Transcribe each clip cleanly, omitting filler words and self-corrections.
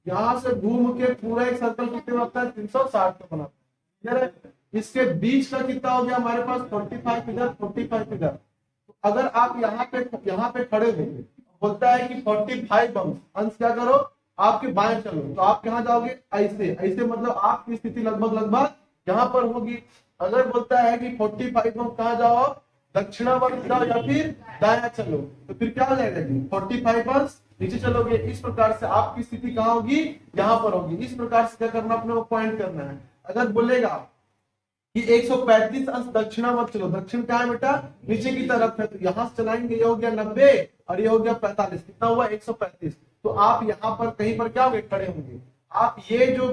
यहाँ से घूम के पूरा एक सर्कल कितने बनता है, 360 का बनाता है। इसके बीच का कितना हो गया हमारे पास, 45 इधर 45 इधर। तो अगर आप यहाँ पे खड़े हो, बोलता है कि 45 अंश क्या करो, आपके बाएं चलो, तो आप कहाँ जाओगे, ऐसे ऐसे, मतलब आपकी स्थिति लगभग यहाँ पर होगी। अगर बोलता है कि 45 कहाँ जाओ, दक्षिणावर्त जाओ या फिर दाया चलो, तो फिर क्या हो जाएगा जी, 45 अंश नीचे चलोगे। इस प्रकार से आपकी स्थिति कहाँ होगी, यहाँ पर होगी। इस प्रकार से क्या करना, अपने को पॉइंट करना है। अगर बोलेगा कि 135 अंश दक्षिणावर्त चलो, दक्षिण कहाँ है बेटा, नीचे की तरफ है, तो यहाँ से चलाएंगे, ये हो गया 90 और ये हो गया 45, कितना हुआ 135। तो आप यहाँ पर कहीं पर क्या होंगे, खड़े होंगे। आप ये जो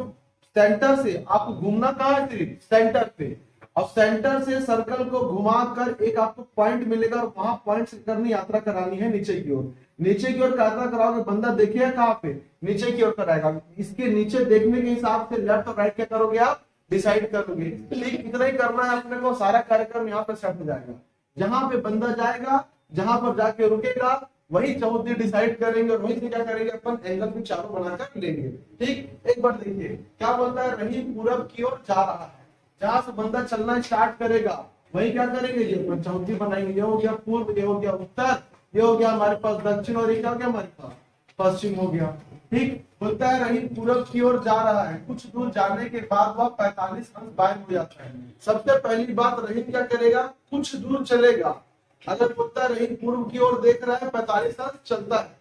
सेंटर से आपको घूमना कहाँ है, सिर्फ सेंटर पे, और सेंटर से सर्कल को घुमाकर एक आपको पॉइंट मिलेगा, और वहां पॉइंट से करनी यात्रा करानी है नीचे की ओर। नीचे की ओर यात्रा कराओगे, बंदा देखिए कहाँ पे, नीचे की ओर कराएगा। इसके नीचे देखने के हिसाब से लेफ्ट और राइट क्या करोगे आप, डिसाइड करोगे। ठीक इतना ही करना है अपने को, सारा कार्यक्रम यहाँ पे सेट हो जाएगा। जहां पे बंदा जाएगा, जहां पर जाके रुकेगा, वही चौहद्दी डिसाइड करेंगे, और वही से क्या करेंगे, अपन एंगल भी चारों बनाकर लेंगे। ठीक, एक बार देखिए क्या बोलता है, रहीम पूरब की ओर जा रहा है। जहां से बंदा चलना स्टार्ट करेगा, वही क्या करेंगे, ये अपन चौहद्दी बनाएंगे। ये हो गया पूर्व, ये हो गया उत्तर, ये हो गया हमारे पास दक्षिण, और ये क्या हो गया हमारे पास पश्चिम हो गया। ठीक, बोलता है रहीम पूरब की ओर जा रहा है, कुछ दूर जाने के बाद वह 45 अंश बाएं हो जाता है। सबसे पहली बात, रहीम क्या करेगा, कुछ दूर चलेगा। अगर बोलता है रहीम पूर्व की ओर देख रहा है, 45 अंश चलता है,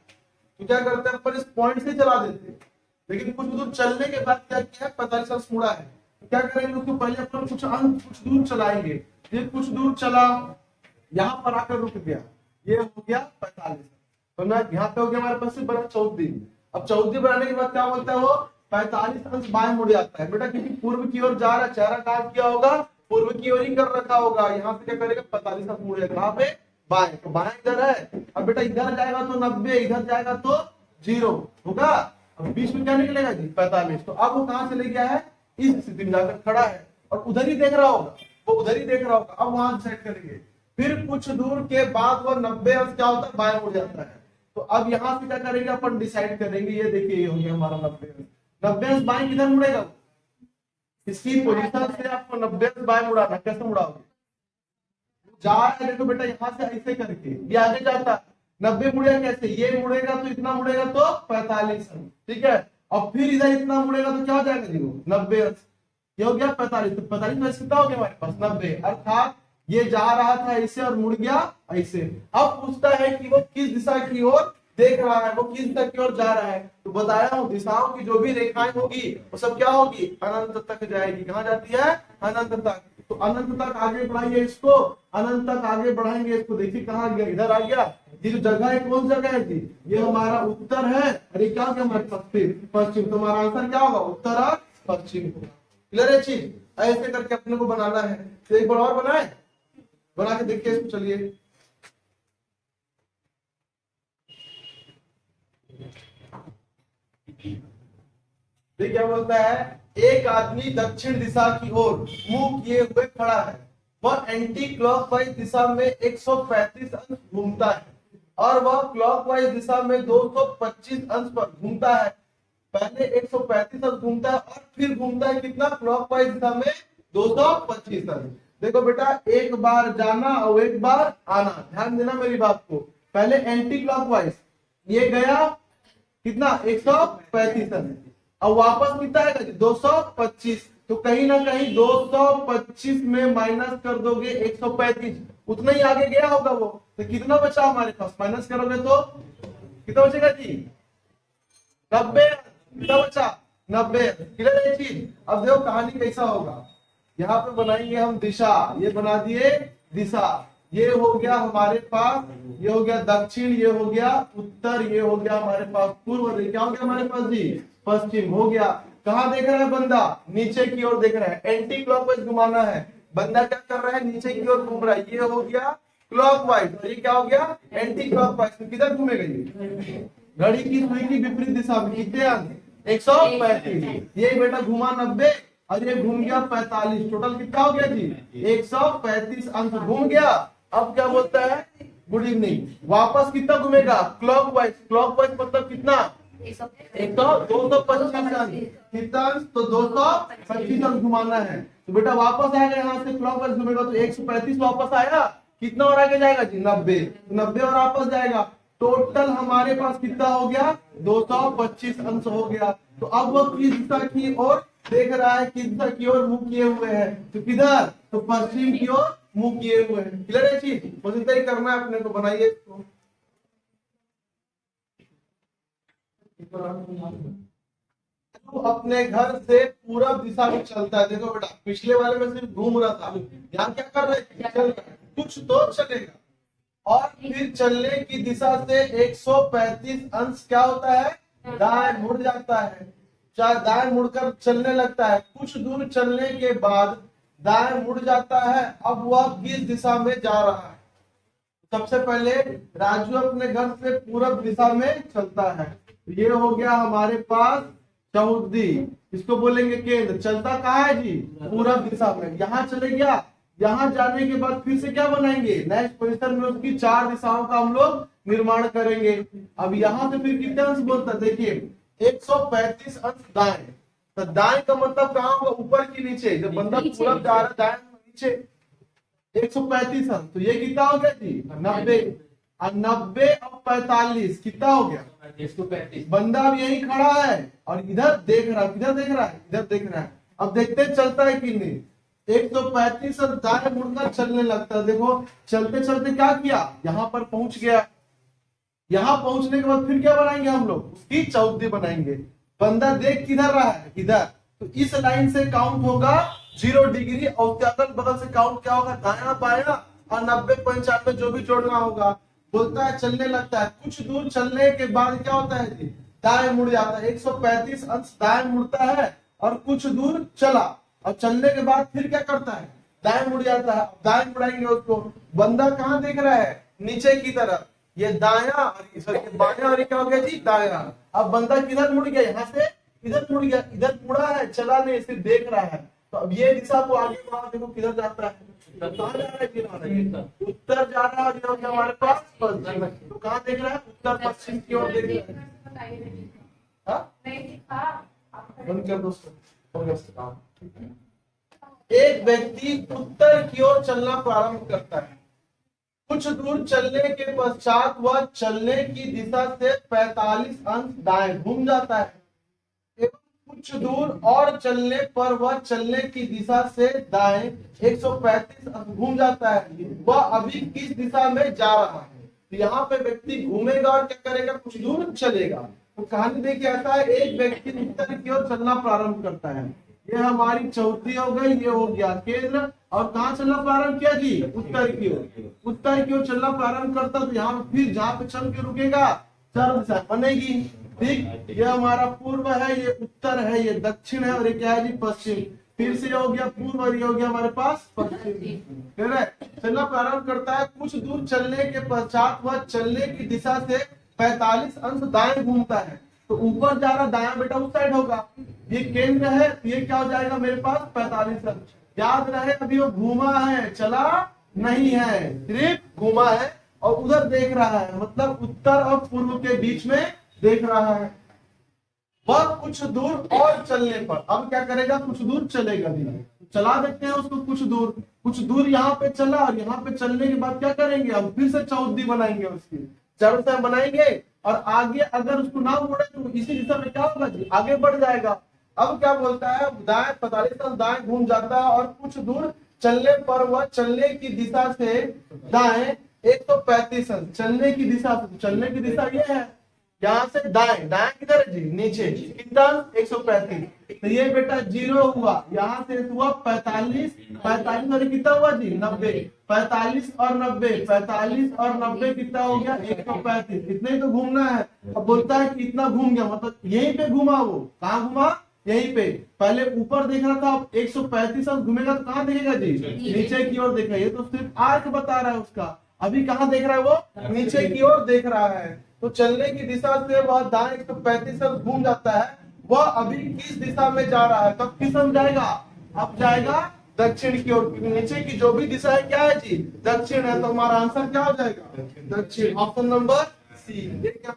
तो क्या करते हैं, अपन इस पॉइंट से चला देते हैं। लेकिन कुछ दूर चलने के बाद क्या किया, 45 अंश मुड़ा है, तो क्या करेंगे, उसको पहले अपन कुछ दूर चलाएंगे। ये कुछ दूर चला, यहाँ पर आकर रुक गया, ये हो गया 45। तो ना यहाँ पे हो गया हमारे पास बना 14। अब 14 बनाने के बाद क्या बोलता है, वो 45 अंश बाएं मुड़ जाता है बेटा, क्योंकि पूर्व की ओर जा रहा है, चेहरा काम किया होगा, पूर्व की ओर ही कर रखा होगा। यहाँ से क्या करेगा, 45 अंश मुड़ेगा, कहाँ पे, बाएं। तो बाएं इधर है, अब बेटा इधर जाएगा तो 90, इधर जाएगा तो 0 होगा। अब बीच में क्या निकलेगा जी, 45। तो अब वो कहाँ चले गया है, इस स्थिति में जाकर खड़ा है, और उधर ही देख रहा होगा, वो उधर ही देख रहा होगा। अब वहां सेट करेंगे, फिर कुछ दूर के बाद वो 90 अंश क्या होता है, बाएं मुड़ जाता है। तो अब यहाँ से क्या करेंगे, अपन डिसाइड करेंगे। ये देखिए, ये हो गया हमारा 90 अंश। 90 अंश बाएं किधर मुड़ेगा, इसकी पोजीशन से आपको 90 अंश बाएं मुड़ाना। कैसे मुड़ाओगे, जा रहा है देखो बेटा, यहाँ से ऐसे करके ये आगे जाता है, 90 मुड़ेगा कैसे, ये मुड़ेगा तो इतना मुड़ेगा तो 45 अंश, ठीक है। और फिर इधर इतना मुड़ेगा तो क्या हो जाएगा जी, 90 अंश। ये हो गया 45। तो 45 में कितना हो गया हमारे पास, 90। अर्थात ये जा रहा था ऐसे और मुड़ गया ऐसे। अब पूछता है कि वो किस दिशा की ओर देख रहा है, वो किस दिशा की ओर जा रहा है। तो बताया हूं, दिशाओं की जो भी रेखाएं होगी वो सब क्या होगी, अनंत तक जाएगी। कहाँ जाती है, अनंत तक। तो अनंत तक आगे बढ़ाइए इसको, अनंत तक आगे बढ़ाएंगे इसको। देखिए कहाँ गया, इधर आ गया। ये जो जगह है कौन जगह है जी, ये हमारा उत्तर है, और ये क्या हो गया हमारे पश्चिम। तो हमारा आंसर क्या होगा, उत्तर और पश्चिम होगा। क्लियर है चीज, ऐसे करके अपने को बनाना है। तो एक बार और बनाए, बना के देखिए इसको, चलिए। देखिए क्या बोलता है, एक आदमी दक्षिण दिशा की ओर मुंह किए हुए खड़ा है। वह एंटी क्लॉकवाइज दिशा में 135 अंश घूमता है, और वह क्लॉकवाइज दिशा में 225 अंश पर घूमता है। पहले 135 अंश घूमता है, और फिर घूमता है कितना, क्लॉकवाइज दिशा में 225 अंश। देखो बेटा, एक बार जाना और एक बार आना, ध्यान देना मेरी बात को। पहले एंटी क्लॉकवाइज, ये गया कितना, 135 अंश, और वापस कितना आएगा जी, 225। तो कहीं ना कहीं 225 में माइनस कर दोगे 135, उतना ही आगे गया होगा वो। तो कितना बचा हमारे पास, माइनस करोगे तो कितना बचेगा जी, 90। कितना बचा, 90। क्लियर है चीज। अब देखो कहानी कैसा होगा, यहाँ पे बनाएंगे हम दिशा, ये बना दिए दिशा। ये हो गया हमारे पास, ये हो गया दक्षिण, ये हो गया उत्तर, ये हो गया हमारे पास पूर्व, क्या हो गया हमारे पास जी, पश्चिम हो गया। कहाँ देख रहा है बंदा, नीचे की ओर देख रहा है, एंटी क्लॉकवाइज घुमाना है। बंदा क्या कर रहा है, नीचे की ओर घूम रहा है। ये हो गया क्लॉकवाइज, और ये क्या हो गया, एंटी क्लॉकवाइज। तो किधर घूमेगा ये, घड़ी की सुई की विपरीत दिशा में। कितने अंश, 135। ये बेटा घुमा 90, और ये घूम गया 45। टोटल कितना हो गया जी, 135 अंश घूम गया। अब क्या बोलता है, गुड इवनिंग। वापस कितना घूमेगा, क्लॉकवाइज। क्लॉकवाइज मतलब कितना, एक तो 225 अंश कितना अंश, तो 225 अंश घुमाना है। तो बेटा वापस आएगा, यहाँ से क्लॉकवाइज घूमेगा तो 135 वापस आया, कितना और आगे जाएगा जी 90, 90 और वापस जाएगा। टोटल हमारे पास कितना हो गया 225 अंश हो गया। तो अब वो किस दिशा की ओर देख रहा है, किस दिशा की ओर मुंह किए हुए हैं, तो किधर, तो पश्चिम की ओर मुंह किए हुए हैं। क्लियर है चीज, बस इतना ही करना है अपने को, बनाइए इसको। तो अपने घर से पूरब दिशा में चलता है। देखो बेटा पिछले वाले में सिर्फ घूम रहा था, यहाँ क्या कर रहे थे, चल रहा है, कुछ तो चलेगा। और फिर चलने की दिशा से 135 अंश क्या होता है, दाएं मुड़ जाता है, चाहे दाएं मुड़कर चलने लगता है। कुछ दूर चलने के बाद दाएं मुड़ जाता है। अब वह किस दिशा में जा रहा है, सबसे पहले राजू अपने घर से पूरब दिशा में चलता है। ये हो गया हमारे पास चौहद्दी, इसको बोलेंगे केंद्र। चलता कहाँ है जी, पूरब दिशा में। यहाँ चले गया, यहाँ जाने के बाद फिर से क्या बनाएंगे, नेक्स्ट पोजीशन में उसकी 4 दिशाओं का हम लोग निर्माण करेंगे। अब यहाँ से फिर कितने अंश बोलता है, देखिए 135 अंश दाएं। तो दाएं का मतलब कहाँ होगा, ऊपर की नीचे, जब बंदा पूरब जा रहा है दाएं नीचे 135 अंश। तो ये कितना हो गया जी 90, और 90 और 45 कितना हो गया 135। बंदा अब यही खड़ा है और इधर देख रहा है, किधर देख रहा है, इधर देख रहा है। अब देखते हैं चलता है कि नहीं। 135 और दाएं मुड़कर चलने लगता है। देखो चलते चलते क्या किया, यहाँ पर पहुंच गया। यहाँ पहुंचने के बाद फिर क्या बनाएंगे हम लोग, उसकी चौहद्दी बनाएंगे। बंदा देख किधर रहा है, इधर, तो इस लाइन से काउंट होगा 0 डिग्री, और उसके अगल बगल से काउंट क्या होगा, दायां बायां, और 90 95 जो भी जोड़ना होगा। बोलता है चलने लगता है, कुछ दूर चलने के बाद क्या होता है जी, दाएं मुड़ जाता है। 135 अंश दाएं मुड़ता है और कुछ दूर चला, और चलने के बाद फिर क्या करता है, दाएं मुड़ जाता है। दाएं मुड़ाएंगे उसको। बंदा कहाँ देख रहा है, नीचे की तरफ, ये दायां, ये बायां, और ये क्या हो गया जी दायां। अब बंदा किधर मुड़ गया, यहाँ से इधर मुड़ गया, इधर मुड़ा है, चला नहीं, सिर्फ देख रहा है। तो अब ये दिशा को आगे बढ़ा, देखो किधर जाता है, कहाँ जा रहा है, उत्तर जा रहा है हमारे पास पश्चिम। तो कहाँ देख रहा है, उत्तर पश्चिम की ओर देख रहा है। बंद कर दोस्तों। एक व्यक्ति उत्तर की ओर चलना प्रारंभ करता है। कुछ दूर चलने के पश्चात वह चलने की दिशा से 45 अंश दाएं घूम जाता है, एवं कुछ दूर और चलने पर वह चलने की दिशा से दाएं 135 अंश घूम जाता है। वह अभी किस दिशा में जा रहा है, तो यहाँ पे व्यक्ति घूमेगा और क्या करेगा, कुछ दूर चलेगा। तो कहानी देखिए ऐसा है, एक व्यक्ति उत्तर की ओर चलना प्रारंभ करता है। ये हमारी चौहद्दी हो गई, ये हो गया केंद्र। और कहाँ चलना प्रारंभ किया जी, उत्तर की ओर। उत्तर की ओर चलना प्रारंभ करता, तो यहाँ फिर जहाँ पे चल के रुकेगा 4 दिशा बनेगी। ठीक, ये हमारा पूर्व है, ये उत्तर है, ये दक्षिण है, और ये क्या है जी पश्चिम। फिर से हो गया पूर्व और ये हो गया हमारे पास पश्चिम। ठीक है, चलना प्रारंभ करता है। कुछ दूर चलने के पश्चात वह चलने की दिशा से 45 अंश दाएं घूमता है। तो ऊपर जा रहा दायां बेटा उस साइड होगा, ये केंद्र है, तो ये क्या हो जाएगा मेरे पास 45 अंश। याद रहे अभी वो घूमा है, चला नहीं है, सिर्फ घूमा है और उधर देख रहा है, मतलब उत्तर और पूर्व के बीच में देख रहा है। वह कुछ दूर और चलने पर अब क्या करेगा, कुछ दूर चलेगा भी, चला देते हैं उसको कुछ दूर यहाँ पे चला, और यहाँ पे चलने के बाद क्या करेंगे, हम फिर से चौहद्दी बनाएंगे, उसकी 4 दिशा बनाएंगे। और आगे अगर उसको ना मुड़े तो इसी दिशा में क्या होगा जी, आगे बढ़ जाएगा। अब क्या बोलता है, दाएं 45 अंश दाएं घूम जाता है, और कुछ दूर चलने पर वह चलने की दिशा से दाएं 135 अंश, चलने की दिशा से, चलने की दिशा ये है, यहाँ से दाएं, दाएं किधर है जी, नीचे, कितना 135। तो ये बेटा 0 हुआ, यहाँ से हुआ 45, 45 और कितना हुआ जी 90, 45 और 90, 45 और 90 कितना हो गया 135। इतने ही तो घूमना है। अब बोलता है कि इतना घूम गया, मतलब यहीं पे घूमा, वो कहाँ घूमा, यहीं पे। पहले ऊपर देख रहा था, अब 135 अंश घूमेगा तो कहाँ देखेगा जी, नीचे की ओर देखेगा। ये तो सिर्फ आर्क बता रहा है उसका, अभी कहाँ देख रहा है वो, नीचे की ओर देख रहा है। तो चलने की दिशा से वह दाएं 135 अंश घूम जाता है। वह अभी किस दिशा में जा रहा है, तब किस में जाएगा, अब जाएगा दक्षिण की ओर। नीचे की जो भी दिशा है क्या है जी, दक्षिण है, तो हमारा आंसर क्या हो जाएगा, दक्षिण। Option number C. ये क्या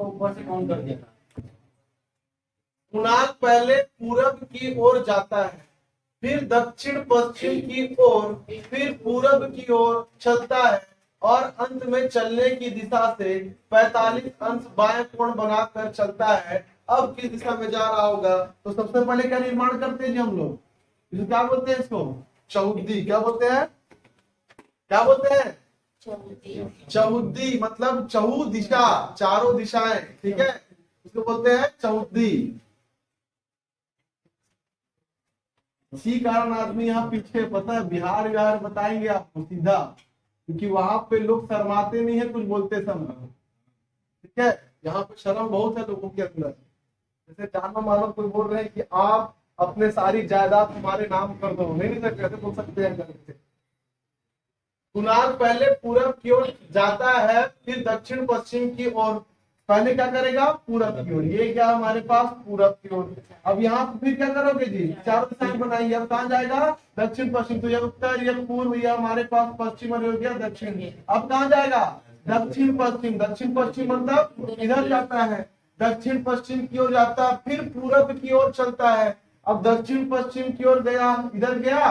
ऊपर से काउंट कर दिया। कुणाल पहले पूरब की ओर जाता है, फिर दक्षिण पश्चिम की ओर, फिर पूरब की ओर चलता है और अंत में चलने की दिशा से 45 अंश बाएं कोण बनाकर चलता है। अब किस दिशा में जा रहा होगा? तो सबसे पहले क्या निर्माण करते हैं जी हम लोग? इसको क्या बोलते हैं? इसको चहुद्दी। क्या बोलते हैं? क्या बोलते हैं? चहुद्दी। मतलब चहु दिशा, चारों दिशाएं, ठीक है, इसको बोलते हैं चहुद्दी। इसी कारण आदमी यहाँ पीछे, पता है, बिहार बिहार बताएंगे आपको सीधा, क्योंकि वहां पे लोग शर्माते नहीं है कुछ बोलते समय, ठीक है। यहाँ पे शर्म बहुत है लोगों के अंदर। जैसे जानो मानो कोई बोल रहे हैं कि आप अपने सारी जायदाद तुम्हारे नाम कर दो, नहीं कैसे बोल सकते हैं? करके कुणाल पहले पूरब की ओर जाता है, फिर दक्षिण पश्चिम की ओर। पहले क्या करेगा? पूरब की ओर। ये क्या हमारे पास? पूरब की ओर। अब यहाँ फिर क्या करोगे जी? चारों दिशाएं बनाइए। अब कहाँ जाएगा? दक्षिण पश्चिम। तो ये उत्तर, ये पूर्व, ये हमारे पास पश्चिम और हो गया दक्षिण। अब कहाँ जाएगा? दक्षिण पश्चिम। दक्षिण पश्चिम मतलब इधर जाता है, दक्षिण पश्चिम की ओर जाता है, फिर पूरब की ओर चलता है। अब दक्षिण पश्चिम की ओर गया, इधर गया,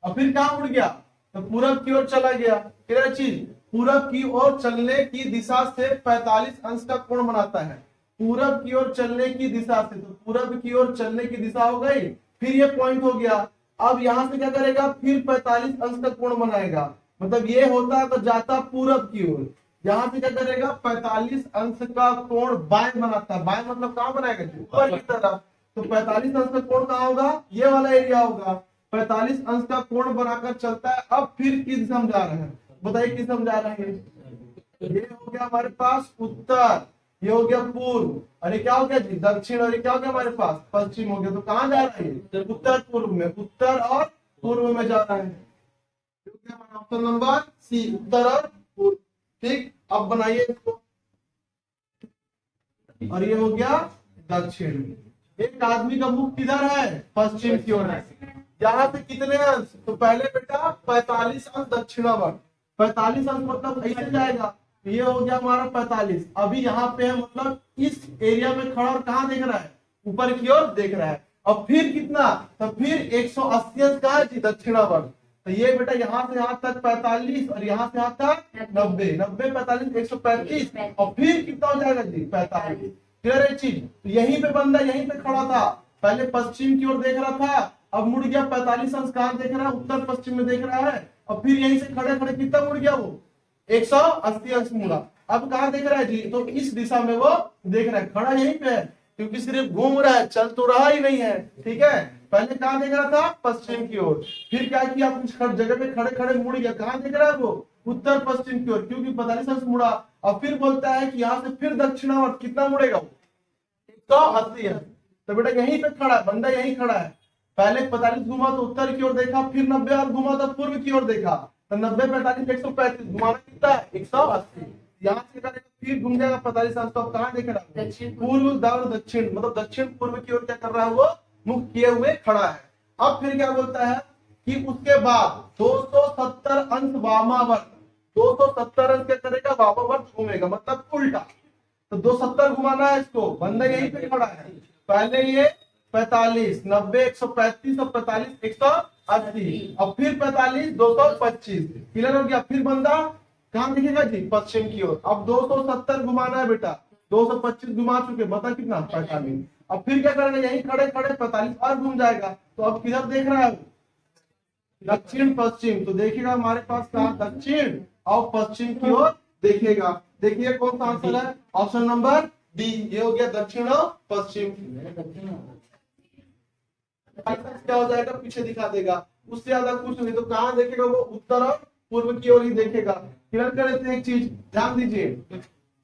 और फिर कहाँ उड़ गया? तो पूरब की ओर चला गया। क्लियर चीज? पूरब की ओर चलने की दिशा से 45 अंश का कोण बनाता है। पूरब की ओर चलने की दिशा से, तो पूरब की ओर चलने की दिशा हो गई, फिर ये पॉइंट हो गया। अब यहां से क्या करेगा? फिर 45 अंश का कोण बनाएगा। मतलब ये होता तो जाता पूरब की ओर, यहाँ से क्या करेगा? 45 अंश का कोण बाएं बनाता है। बाएं मतलब कहाँ बनाएगा? ऊपर की तरफ। तो 45 अंश का कोण कहाँ होगा? ये वाला एरिया होगा। 45 अंश का कोण बनाकर चलता है। अब फिर किस दिशा में जा रहे हैं? बताइए किस दिशा में जा रहे हैं? ये हो गया हमारे पास उत्तर, ये हो गया पूर्व, और ये क्या हो गया जी? दक्षिण, और ये क्या हो गया हमारे पास? पश्चिम हो गया। तो कहाँ जा रहे हैं? उत्तर पूर्व में। उत्तर और पूर्व में जा रहे हैं। ऑप्शन नंबर सी, उत्तर और पूर्व। ठीक, अब बनाइए इसको। और ये हो गया दक्षिण। एक आदमी का मुख किधर है? पश्चिम की ओर है। यहाँ से कितने अंश? तो पहले बेटा 45 अंश दक्षिणावर्त। 45 अंश मतलब ऐसे जाएगा, ये हो गया हमारा 45। अभी यहाँ पे है, मतलब इस एरिया में खड़ा, और कहाँ देख रहा है? ऊपर की ओर देख रहा है। और फिर कितना? तो फिर 180 अंश कहाँ है जी? दक्षिणावर्त। तो ये बेटा यहाँ से यहाँ तक 45, और यहाँ से यहाँ तक 90। 90 45 135, और फिर कितना हो जाएगा जी? 45। क्लियर है चीज? तो यहीं पे बंदा यहीं पे खड़ा था, पहले पश्चिम की ओर देख रहा था, अब मुड़ गया 45 अंश कहाँ देख रहा है? उत्तर पश्चिम में देख रहा है। और फिर यहीं से खड़े खड़े कितना मुड़ गया? वो 180 अंश मुड़ा। अब कहाँ देख रहा है जी? तो इस दिशा में वो देख रहा है, खड़ा यहीं पे है, क्योंकि सिर्फ घूम रहा है, चल तो रहा ही नहीं है, ठीक है। पहले कहाँ देख रहा था? पश्चिम की ओर। फिर क्या किया? कुछ जगह पे खड़े खड़े मुड़ गया, कहाँ देख रहा है वो? उत्तर पश्चिम की ओर, क्योंकि 45 अंश मुड़ा। और फिर बोलता है कि यहाँ से फिर दक्षिणावर्त कितना मुड़ेगा वो? 180 अंश। तो बेटा यहीं पे खड़ा है, बंदा यहीं खड़ा है। पहले 45 घुमा तो उत्तर की ओर देखा, फिर 90 और घुमा तो पूर्व की ओर देखा। तो 90 45 135, घुमाना कितना है? 180। यहाँ से करेगा, फिर घूम जाएगा 45 अंश। तो कहाँ देख रहा है? पूर्व दक्षिण, मतलब दक्षिण पूर्व की ओर क्या कर रहा है? वो मुख किए हुए खड़ा है। अब फिर क्या बोलता है कि उसके बाद 270 अंश वामावर्त। 270 अंश क्या करेगा? वामावर्त घूमेगा, मतलब उल्टा। तो 270 घुमाना है इसको, बंदा यहीं पे खड़ा है। पहले ये 45, 90 135, और 45 180, और फिर 45 225। क्लियर हो गया? फिर बंदा कहाँ दिखेगा जी? पश्चिम की ओर। अब 270 घुमाना है बेटा, 225 घुमा चुके, बता कितना? 45। अब फिर क्या करेगा? यहीं खड़े खड़े 45 और घूम जाएगा। तो अब किधर देख रहा है? दक्षिण पश्चिम। तो देखिएगा हमारे पास कहा? दक्षिण और पश्चिम की ओर देखेगा। देखिए कौन सा आंसर है? ऑप्शन नंबर डी, ये हो गया दक्षिण और पश्चिम। क्या हो जाएगा? पीछे दिखा देगा, उससे ज्यादा कुछ नहीं। तो कहाँ देखेगा वो? उत्तर और पूर्व की ओर ही देखेगा। क्लियर कर लेते हैं एक चीज, ध्यान दीजिए,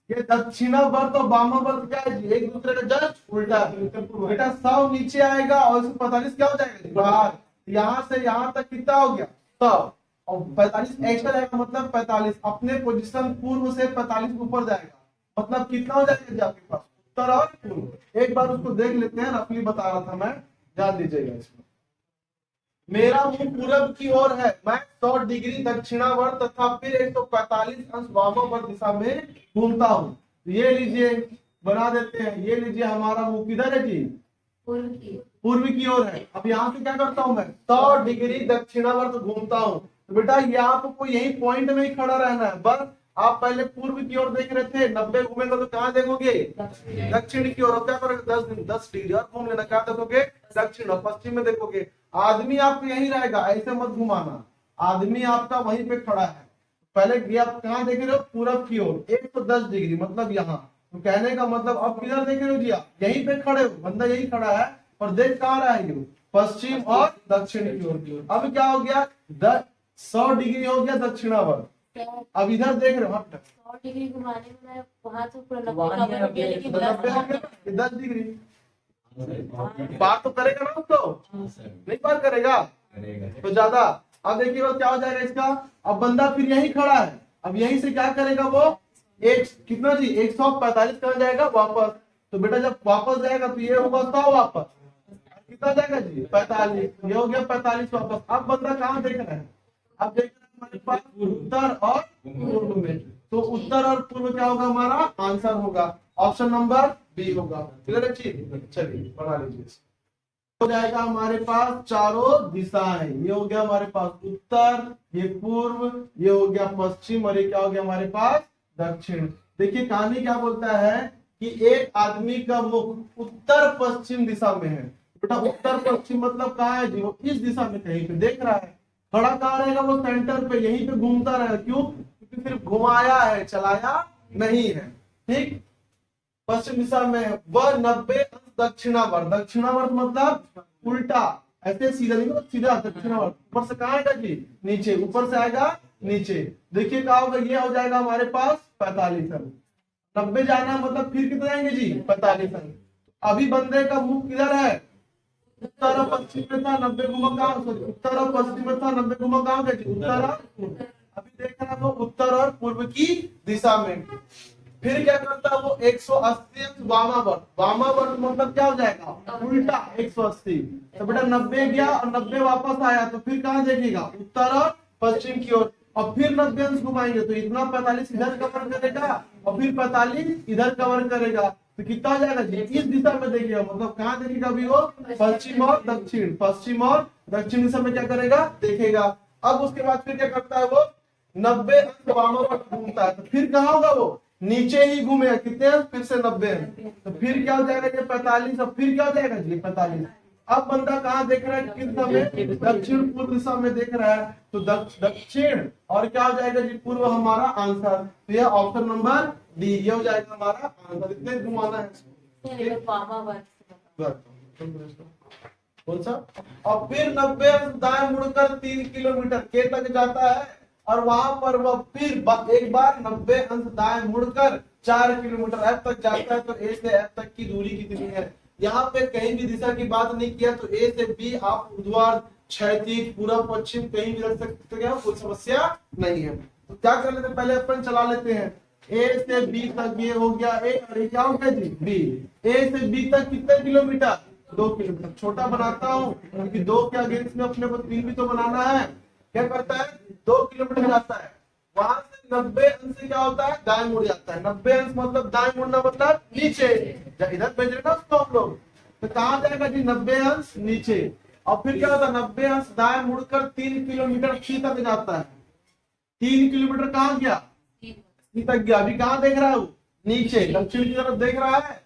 ये दक्षिणावर्त और वामावर्त क्या है जी? एक दूसरे का जस्ट उल्टा। बेटा 100 नीचे आएगा और 45 क्या हो जाएगा? बाहर। यहाँ से यहाँ तक कितना हो गया? 100, और 45 एक्स्ट्रा जाएगा, मतलब 45। अपने पोजीशन पूर्व से 45 ऊपर जाएगा, मतलब कितना हो जाएगा जी आपके पास? उत्तर और पूर्व। एक बार उसको देख लेते हैं, रफली बता रहा था मैं, ध्यान दीजिएगा इसमें। मेरा मुंह पूरब की ओर है, मैं 100 डिग्री दक्षिणावर्त तथा फिर 145 अंश वामावर्त दिशा में घूमता हूँ। ये लीजिए, बना देते हैं। ये लीजिए, हमारा मुंह किधर है जी? पूर्व की ओर है। अब यहाँ से क्या करता हूँ मैं? 100 डिग्री दक्षिणावर्त घूमता हूँ। तो बेटा ये आपको यही पॉइंट में ही खड़ा रहना है। बस आप पहले पूर्व की ओर देख रहे थे, 90 घूमेगा तो कहाँ देखोगे? दक्षिण की ओर। क्या करोगे? 10 डिग्री और घूम लेना, क्या देखोगे? दक्षिण और पश्चिम में देखोगे। आदमी आपको यही रहेगा, ऐसे मत घुमाना। आदमी आपका वहीं पे खड़ा है। पहले ये आप कहाँ देख रहे हो? पूरब की ओर 110 डिग्री, मतलब यहाँ। तो कहने का मतलब अब किधर देख रहे हो जी? आप यहीं पे खड़े हो, बंदा यही खड़ा है और देख कहाँ रहा है? पश्चिम और दक्षिण की ओर। अब क्या हो गया? 100 डिग्री हो गया दक्षिणावर्त। अब इधर देख रहे हो? 100 डिग्री घुमाने में मैं वहां से ऊपर वहाँ 10 डिग्री बात तो करेगा ना उसको? नहीं बात करेगा तो ज्यादा। अब देखिए वो क्या हो जाएगा इसका? अब बंदा फिर यही खड़ा है, अब यहीं से क्या करेगा वो? एक कितना जी? 145 कहाँ जाएगा? वापस। तो बेटा जब वापस जाएगा तो ये होगा 100 वापस। कितना जाएगा जी? 45। ये हो गया 45 वापस। अब बंदा कहाँ देख रहा है? अब देख रहे हैं हमारे पास उत्तर और पूर्व में। तो उत्तर और पूर्व क्या होगा? हमारा आंसर होगा ऑप्शन नंबर बी होगा। क्लियर है चीज? चलिए बना लीजिए। हो जाएगा हमारे पास चारों दिशाएं। ये हो गया हमारे पास उत्तर, ये पूर्व, ये हो गया पश्चिम और ये क्या हो गया हमारे पास? दक्षिण। देखिए कहानी क्या बोलता है कि एक आदमी का मुख उत्तर पश्चिम दिशा में है। बेटा उत्तर पश्चिम मतलब कहाँ है जी? वो इस दिशा में कहीं पे देख रहा है। खड़ा कहाँ रहेगा? वो सेंटर पे, यहीं पे घूमता रहेगा। क्यों? क्योंकि सिर्फ घुमाया है, चलाया नहीं है। ठीक, पश्चिम दिशा में वह 90 अंश दक्षिणावर्त। दक्षिणावर्त मतलब उल्टा, ऐसे सीधा नहीं, सीधा दक्षिणावर्त। ऊपर से कहाँ आएगा जी? नीचे। ऊपर से आएगा नीचे। देखिए क्या होगा? ये हो जाएगा हमारे पास 45 अंश। 90 जाना मतलब फिर कितना आएंगे जी? 45 अंश। अभी बंदे का मुख किधर है? उत्तर और पश्चिम में था, 90 घुमा कहाँ? उत्तर और पश्चिम में था, 90 घुमा कहाँ गए जी? उत्तर और पूर्व। अभी देख रहा वो उत्तर और पूर्व की दिशा में। फिर क्या करता है वो? 180 अंश वामावर्त। वामावर्त मतलब क्या हो जाएगा? उल्टा 180। तो बेटा 90 गया और 90 वापस आया, तो फिर कहाँ देखेगा? उत्तर और पश्चिम की ओर। और फिर 90 अंश घुमाएंगे तो इतना 45 इधर कवर करेगा और फिर 45 इधर कवर करेगा। तो कितना हो जाएगा जी? इस दिशा में देखिएगा, मतलब कहाँ देखेगा अभी वो? पश्चिम और दक्षिण। पश्चिम और दक्षिण दिशा में क्या करेगा? देखेगा। अब उसके बाद फिर क्या करता है वो? 90 अंश वामावर्त घूमता है, तो फिर कहाँ होगा वो? नीचे ही घूमेगा। कितने अंश? फिर से 90 अंश। तो फिर क्या हो जाएगा? ये 45 और फिर क्या हो जाएगा जी? 45। अब बंदा कहाँ देख रहा है? किस दिशा में? दक्षिण पूर्व दिशा में देख रहा है। तो दक्षिण और क्या हो जाएगा जी? पूर्व हमारा आंसर। तो यह ऑप्शन नंबर डी, ये हो जाएगा हमारा आंसर। इतने घुमाना है। कौन सा? और फिर 90 अंश दाएं मुड़कर 3 किलोमीटर के तक जाता है और वहां पर वह फिर एक बार 90 अंश दाएं मुड़कर 4 किलोमीटर एफ तक जाता है। तो ए से एफ तक की दूरी कितनी है? यहाँ पे कहीं भी दिशा की बात नहीं किया, तो ए से बी आप ऊर्ध्वाधर, क्षैतिज, पूर्व, पश्चिम कहीं भी रख सकते हैं, कोई समस्या नहीं है। तो क्या कर लेते हैं? पहले अपन चला लेते हैं। ए से बी तक ये हो गया ए, और ये क्या हो गया जी? बी। ए से बी तक कितने किलोमीटर? 2 किलोमीटर। छोटा बनाता हूँ क्योंकि 2 के अगेंस्ट में अपने को 3 भी तो बनाना है। क्या करता है? 2 किलोमीटर जाता है, वहां से 90 अंश से क्या होता है? दाएं मुड़ जाता है। 90 अंश मतलब दाएं मुड़ना मतलब नीचे। इधर भेज रहे ना उसको हम लोग, तो कहाँ जाएगा जी? 90 अंश नीचे। और फिर क्या होता है? 90 अंश दाएं मुड़कर 3 किलोमीटर सी तक जाता है। 3 किलोमीटर कहाँ गया? सी तक गया। अभी कहाँ देख रहा है वो? नीचे, दक्षिण की तरफ देख रहा है।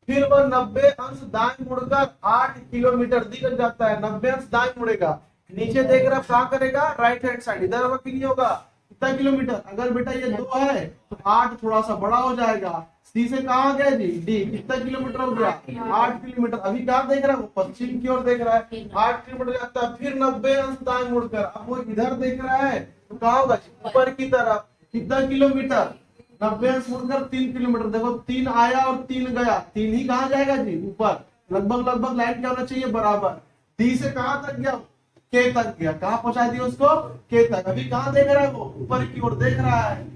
फिर वह 90 अंश दाएं मुड़कर 8 किलोमीटर दी जाता है। 90 अंश दाएं मुड़ेगा, नीचे देख रहा, क्या करेगा? Right hand side. इधर होगा कि नहीं होगा? कितना किलोमीटर? अगर बेटा ये 2 है तो 8 थोड़ा सा बड़ा हो जाएगा। सी से कहाँ गया जी? डी। कितना किलोमीटर हो गया? 8 किलोमीटर। अभी कहाँ देख रहा है वो? पश्चिम की ओर देख रहा है। 8 किलोमीटर जाता है, फिर 90 अंश दाएं मुड़कर, अब वो इधर देख रहा है तो कहाँ होगा? ऊपर की तरफ। कितना किलोमीटर? 90 अंश मुड़कर 3 किलोमीटर। देखो 3 आया और 3 गया, 3 ही कहाँ जाएगा जी? ऊपर। लगभग लाइन क्या होना चाहिए? बराबर। डी से कहाँ तक गया? के तक गया। कहाँ पहुंचा दिया उसको? के तक। अभी कहाँ देख रहा है वो? ऊपर की ओर देख रहा है।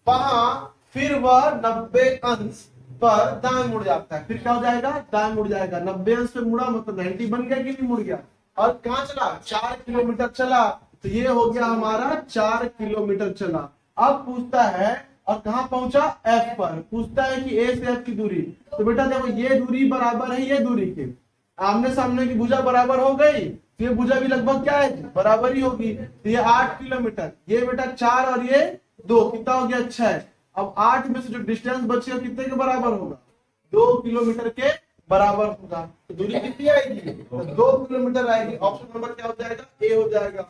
वहां फिर वह 90 अंश पर दाएं मुड़ जाता है। फिर क्या हो जाएगा? दाएं मुड़ जाएगा। 90 अंश पे मुड़ा मतलब 90 बन गया कि नहीं मुड़ गया? और कहाँ चला, 4 किलोमीटर चला। तो ये हो गया हमारा 4 किलोमीटर चला। अब पूछता है और कहाँ पहुंचा, F पर। पूछता है कि A से F की दूरी। तो बेटा देखो ये दूरी बराबर है ये दूरी के, आमने सामने की भुजा बराबर हो गई, तो ये भुजा भी लगभग क्या है, बराबर ही होगी। तो ये 8 किलोमीटर, ये बेटा 4 और ये 2, कितना हो गया 6। अब 8 में से जो डिस्टेंस बचेगा कितने के बराबर होगा, 2 किलोमीटर के बराबर होगा। तो दूरी कितनी आएगी, तो 2 किलोमीटर आएगी। ऑप्शन नंबर क्या हो जाएगा, ए हो जाएगा।